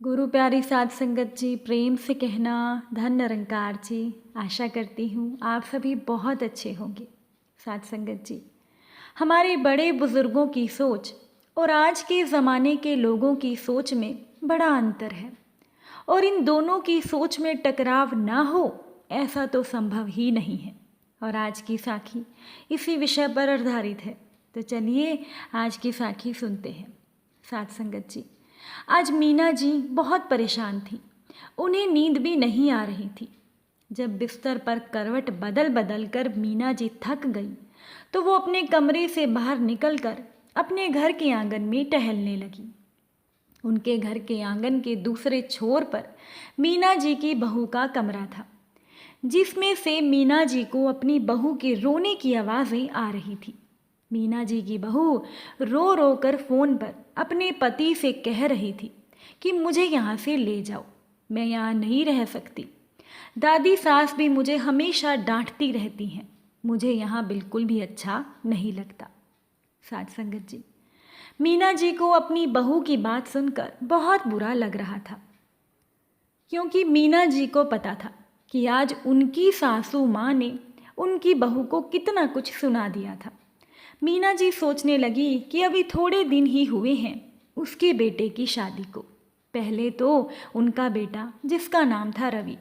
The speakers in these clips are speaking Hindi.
गुरु प्यारी साध संगत जी, प्रेम से कहना धन निरंकार जी। आशा करती हूँ आप सभी बहुत अच्छे होंगे। साध संगत जी, हमारे बड़े बुज़ुर्गों की सोच और आज के ज़माने के लोगों की सोच में बड़ा अंतर है, और इन दोनों की सोच में टकराव ना हो ऐसा तो संभव ही नहीं है। और आज की साखी इसी विषय पर आधारित है। तो चलिए आज की साखी सुनते हैं। साध संगत जी, आज मीना जी बहुत परेशान थी। उन्हें नींद भी नहीं आ रही थी। जब बिस्तर पर करवट बदल बदल कर मीना जी थक गई तो वो अपने कमरे से बाहर निकलकर अपने घर के आंगन में टहलने लगी। उनके घर के आंगन के दूसरे छोर पर मीना जी की बहू का कमरा था, जिसमें से मीना जी को अपनी बहू के रोने की आवाज़ें आ रही थी। मीना जी की बहू रो रो कर फ़ोन पर अपने पति से कह रही थी कि मुझे यहाँ से ले जाओ, मैं यहाँ नहीं रह सकती। दादी सास भी मुझे हमेशा डांटती रहती हैं, मुझे यहाँ बिल्कुल भी अच्छा नहीं लगता। साध संगत जी, मीना जी को अपनी बहू की बात सुनकर बहुत बुरा लग रहा था, क्योंकि मीना जी को पता था कि आज उनकी सासू माँ ने उनकी बहू को कितना कुछ सुना दिया था। मीना जी सोचने लगी कि अभी थोड़े दिन ही हुए हैं उसके बेटे की शादी को। पहले तो उनका बेटा, जिसका नाम था रवि,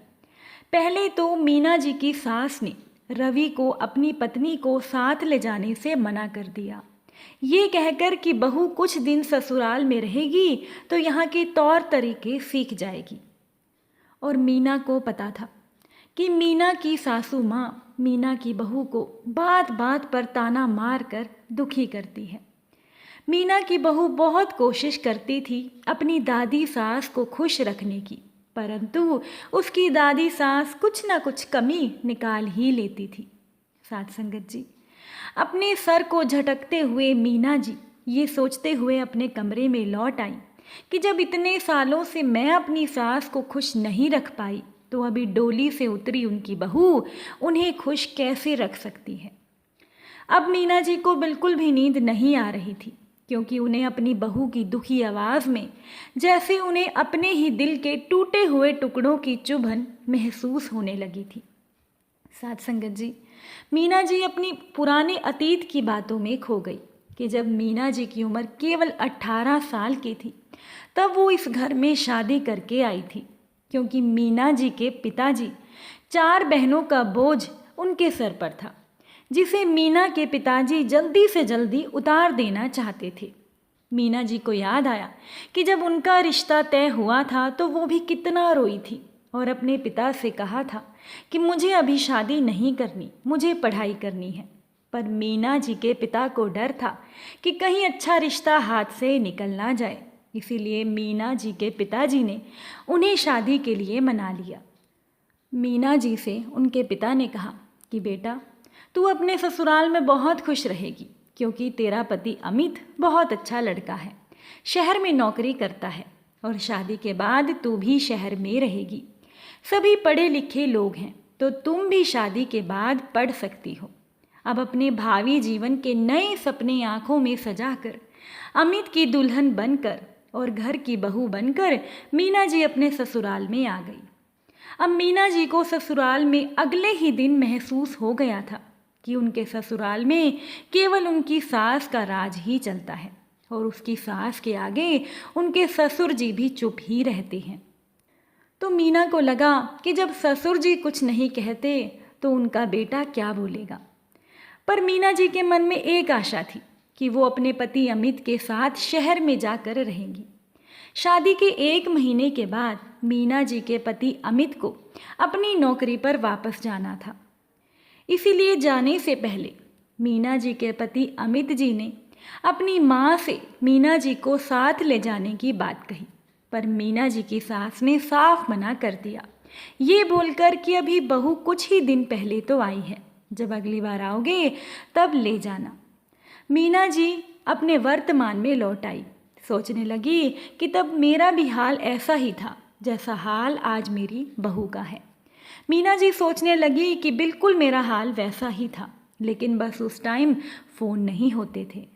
पहले तो मीना जी की सास ने रवि को अपनी पत्नी को साथ ले जाने से मना कर दिया, ये कहकर कि बहू कुछ दिन ससुराल में रहेगी तो यहाँ के तौर तरीके सीख जाएगी। और मीना को पता था कि मीना की सासू माँ मीना की बहू को बात बात पर ताना मार कर दुखी करती है। मीना की बहू बहुत कोशिश करती थी अपनी दादी सास को खुश रखने की, परंतु उसकी दादी सास कुछ ना कुछ कमी निकाल ही लेती थी। साध संगत जी, अपने सर को झटकते हुए मीना जी ये सोचते हुए अपने कमरे में लौट आई कि जब इतने सालों से मैं अपनी सास को खुश नहीं रख पाई तो अभी डोली से उतरी उनकी बहू उन्हें खुश कैसे रख सकती है। अब मीना जी को बिल्कुल भी नींद नहीं आ रही थी, क्योंकि उन्हें अपनी बहू की दुखी आवाज़ में जैसे उन्हें अपने ही दिल के टूटे हुए टुकड़ों की चुभन महसूस होने लगी थी। साध संगत जी, मीना जी अपनी पुराने अतीत की बातों में खो गई कि जब मीना जी की उम्र केवल 18 साल की थी तब वो इस घर में शादी करके आई थी, क्योंकि मीना जी के पिताजी 4 बहनों का बोझ उनके सर पर था, जिसे मीना के पिताजी जल्दी से जल्दी उतार देना चाहते थे। मीना जी को याद आया कि जब उनका रिश्ता तय हुआ था तो वो भी कितना रोई थी और अपने पिता से कहा था कि मुझे अभी शादी नहीं करनी, मुझे पढ़ाई करनी है। पर मीना जी के पिता को डर था कि कहीं अच्छा रिश्ता हाथ से निकल ना जाए, इसीलिए मीना जी के पिताजी ने उन्हें शादी के लिए मना लिया। मीना जी से उनके पिता ने कहा कि बेटा, तू अपने ससुराल में बहुत खुश रहेगी, क्योंकि तेरा पति अमित बहुत अच्छा लड़का है, शहर में नौकरी करता है और शादी के बाद तू भी शहर में रहेगी। सभी पढ़े लिखे लोग हैं, तो तुम भी शादी के बाद पढ़ सकती हो। अब अपने भावी जीवन के नए सपने आंखों में सजाकर अमित की दुल्हन बनकर और घर की बहू बनकर मीना जी अपने ससुराल में आ गई। अब मीना जी को ससुराल में अगले ही दिन महसूस हो गया था कि उनके ससुराल में केवल उनकी सास का राज ही चलता है और उसकी सास के आगे उनके ससुर जी भी चुप ही रहते हैं। तो मीना को लगा कि जब ससुर जी कुछ नहीं कहते तो उनका बेटा क्या बोलेगा। पर मीना जी के मन में एक आशा थी कि वो अपने पति अमित के साथ शहर में जाकर रहेंगी। शादी के 1 महीने के बाद मीना जी के पति अमित को अपनी नौकरी पर वापस जाना था। इसीलिए जाने से पहले मीना जी के पति अमित जी ने अपनी माँ से मीना जी को साथ ले जाने की बात कही, पर मीना जी की सास ने साफ मना कर दिया, ये बोलकर कि अभी बहू कुछ ही दिन पहले तो आई है, जब अगली बार आओगे तब ले जाना। मीना जी अपने वर्तमान में लौट आई, सोचने लगी कि तब मेरा भी हाल ऐसा ही था जैसा हाल आज मेरी बहू का है। मीना जी सोचने लगी कि बिल्कुल मेरा हाल वैसा ही था, लेकिन बस उस टाइम फ़ोन नहीं होते थे।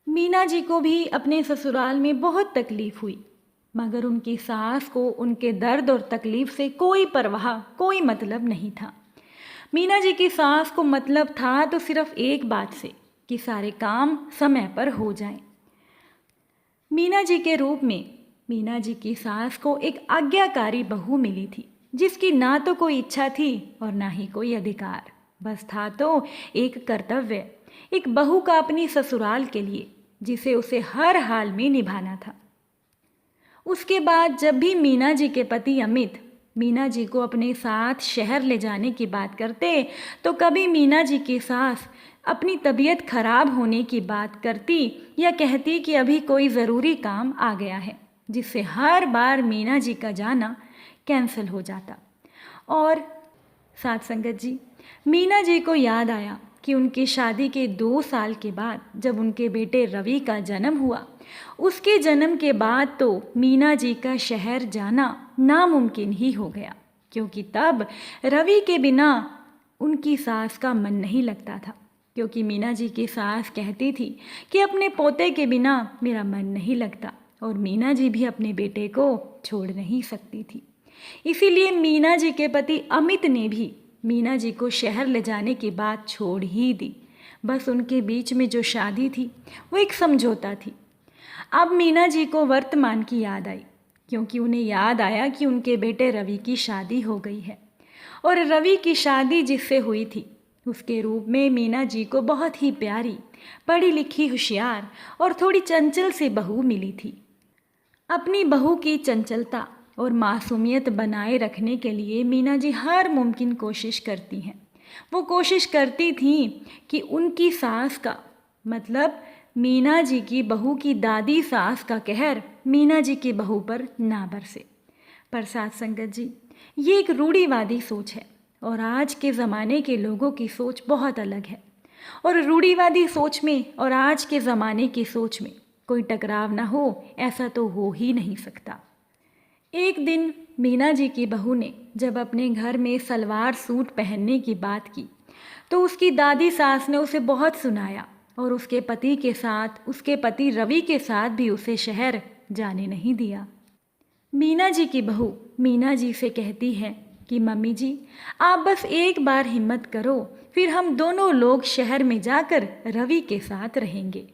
मीना जी को भी अपने ससुराल में बहुत तकलीफ़ हुई, मगर उनकी सास को उनके दर्द और तकलीफ़ से कोई परवाह, कोई मतलब नहीं था। मीना जी की सास को मतलब था तो सिर्फ एक बात से कि सारे काम समय पर हो जाएं। मीना जी के रूप में मीना जी की सास को एक आज्ञाकारी बहू मिली थी, जिसकी ना तो कोई इच्छा थी और ना ही कोई अधिकार। बस था तो एक कर्तव्य, एक बहू का अपनी ससुराल के लिए, जिसे उसे हर हाल में निभाना था। उसके बाद जब भी मीना जी के पति अमित मीना जी को अपने साथ शहर ले जाने की बात करते तो कभी मीना जी की सास अपनी तबीयत खराब होने की बात करती या कहती कि अभी कोई ज़रूरी काम आ गया है, जिससे हर बार मीना जी का जाना कैंसिल हो जाता। और साथ संगत जी, मीना जी को याद आया कि उनकी शादी के 2 साल के बाद जब उनके बेटे रवि का जन्म हुआ, उसके जन्म के बाद तो मीना जी का शहर जाना नामुमकिन ही हो गया, क्योंकि तब रवि के बिना उनकी सास का मन नहीं लगता था। क्योंकि मीना जी की सास कहती थी कि अपने पोते के बिना मेरा मन नहीं लगता, और मीना जी भी अपने बेटे को छोड़ नहीं सकती थी। इसीलिए मीना जी के पति अमित ने भी मीना जी को शहर ले जाने की बात छोड़ ही दी। बस उनके बीच में जो शादी थी वो एक समझौता थी। अब मीना जी को वर्तमान की याद आई, क्योंकि उन्हें याद आया कि उनके बेटे रवि की शादी हो गई है, और रवि की शादी जिससे हुई थी उसके रूप में मीना जी को बहुत ही प्यारी, पढ़ी लिखी, होशियार और थोड़ी चंचल सी बहू मिली थी। अपनी बहू की चंचलता और मासूमियत बनाए रखने के लिए मीना जी हर मुमकिन कोशिश करती हैं। वो कोशिश करती थी कि उनकी सास का, मतलब मीना जी की बहू की दादी सास का कहर मीना जी की बहू पर ना बरसे। पर साथ संगत जी, ये एक रूढ़िवादी सोच है और आज के ज़माने के लोगों की सोच बहुत अलग है, और रूढ़िवादी सोच में और आज के ज़माने की सोच में कोई टकराव ना हो, ऐसा तो हो ही नहीं सकता। एक दिन मीना जी की बहू ने जब अपने घर में सलवार सूट पहनने की बात की तो उसकी दादी सास ने उसे बहुत सुनाया, और उसके पति के साथ, उसके पति रवि के साथ भी उसे शहर जाने नहीं दिया। मीना जी की बहू मीना जी से कहती है कि मम्मी जी, आप बस एक बार हिम्मत करो, फिर हम दोनों लोग शहर में जाकर रवि के साथ रहेंगे।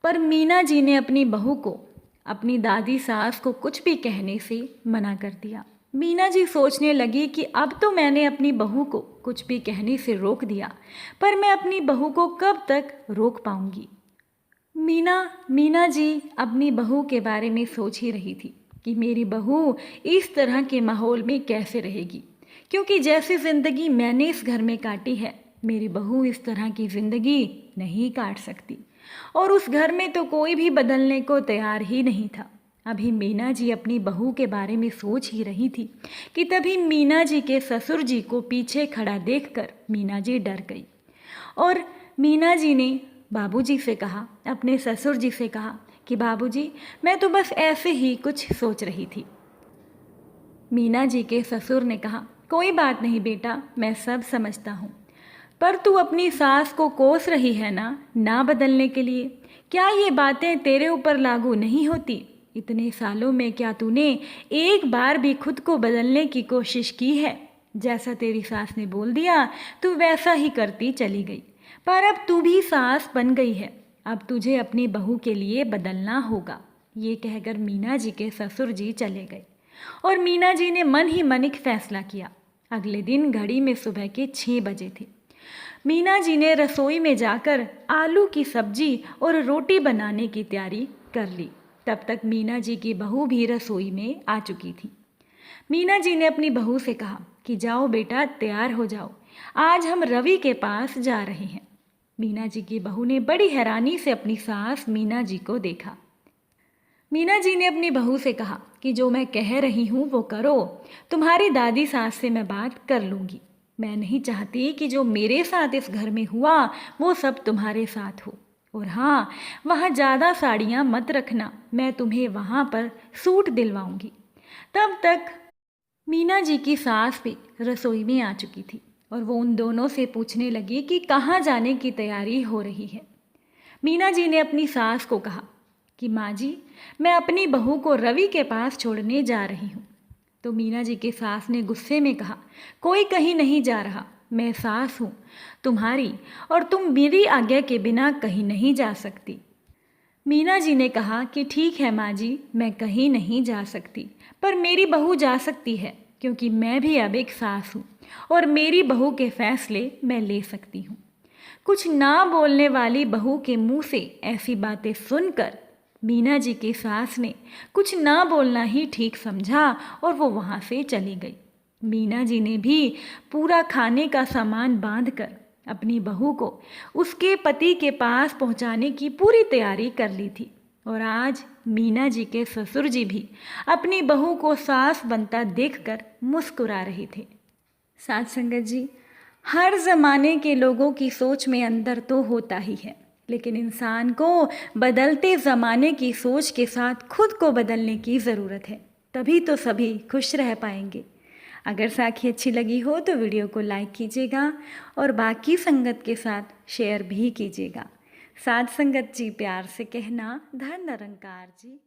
पर मीना जी ने अपनी बहू को अपनी दादी सास को कुछ भी कहने से मना कर दिया। मीना जी सोचने लगी कि अब तो मैंने अपनी बहू को कुछ भी कहने से रोक दिया, पर मैं अपनी बहू को कब तक रोक पाऊंगी। मीना जी अपनी बहू के बारे में सोच ही रही थी कि मेरी बहू इस तरह के माहौल में कैसे रहेगी, क्योंकि जैसी ज़िंदगी मैंने इस घर में काटी है, मेरी बहू इस तरह की ज़िंदगी नहीं काट सकती, और उस घर में तो कोई भी बदलने को तैयार ही नहीं था। अभी मीना जी अपनी बहू के बारे में सोच ही रही थी कि तभी मीना जी के ससुर जी को पीछे खड़ा देखकर मीना जी डर गई, और मीना जी ने बाबूजी से कहा, अपने ससुर जी से कहा कि बाबूजी, मैं तो बस ऐसे ही कुछ सोच रही थी। मीना जी के ससुर ने कहा, कोई बात नहीं बेटा, मैं सब समझता हूँ, पर तू अपनी सास को कोस रही है ना बदलने के लिए। क्या ये बातें तेरे ऊपर लागू नहीं होती? इतने सालों में क्या तूने एक बार भी खुद को बदलने की कोशिश की है? जैसा तेरी सास ने बोल दिया तू वैसा ही करती चली गई, पर अब तू भी सास बन गई है, अब तुझे अपनी बहू के लिए बदलना होगा। ये कहकर मीना जी के ससुर जी चले गए, और मीना जी ने मन ही मन एक फैसला किया। अगले दिन घड़ी में सुबह के 6 बजे थे। मीना जी ने रसोई में जाकर आलू की सब्जी और रोटी बनाने की तैयारी कर ली। तब तक मीना जी की बहू भी रसोई में आ चुकी थी। मीना जी ने अपनी बहू से कहा कि जाओ बेटा, तैयार हो जाओ, आज हम रवि के पास जा रहे हैं। मीना जी की बहू ने बड़ी हैरानी से अपनी सास मीना जी को देखा। मीना जी ने अपनी बहू से कहा कि जो मैं कह रही हूँ वो करो, तुम्हारी दादी सास से मैं बात कर लूँगी। मैं नहीं चाहती कि जो मेरे साथ इस घर में हुआ वो सब तुम्हारे साथ हो, और हाँ, वहाँ ज़्यादा साड़ियाँ मत रखना, मैं तुम्हें वहाँ पर सूट दिलवाऊंगी। तब तक मीना जी की सास भी रसोई में आ चुकी थी, और वो उन दोनों से पूछने लगी कि कहाँ जाने की तैयारी हो रही है। मीना जी ने अपनी सास को कहा कि माँ जी, मैं अपनी बहू को रवि के पास छोड़ने जा रही हूँ। तो मीना जी की सास ने गुस्से में कहा, कोई कहीं नहीं जा रहा, मैं सास हूँ तुम्हारी और तुम मेरी आज्ञा के बिना कहीं नहीं जा सकती। मीना जी ने कहा कि ठीक है माँ जी, मैं कहीं नहीं जा सकती, पर मेरी बहू जा सकती है, क्योंकि मैं भी अब एक सास हूँ और मेरी बहू के फैसले मैं ले सकती हूँ। कुछ ना बोलने वाली बहू के मुंह से ऐसी बातें सुनकर मीना जी की सास ने कुछ ना बोलना ही ठीक समझा और वो वहाँ से चली गई। मीना जी ने भी पूरा खाने का सामान बांधकर अपनी बहू को उसके पति के पास पहुंचाने की पूरी तैयारी कर ली थी। और आज मीना जी के ससुर जी भी अपनी बहू को सास बनता देखकर मुस्कुरा रहे थे। साथ संगत जी, हर ज़माने के लोगों की सोच में अंतर तो होता ही है, लेकिन इंसान को बदलते ज़माने की सोच के साथ खुद को बदलने की ज़रूरत है, तभी तो सभी खुश रह पाएंगे। अगर साखी अच्छी लगी हो तो वीडियो को लाइक कीजिएगा और बाकी संगत के साथ शेयर भी कीजिएगा। साथ संगत जी, प्यार से कहना, धन निरंकार जी।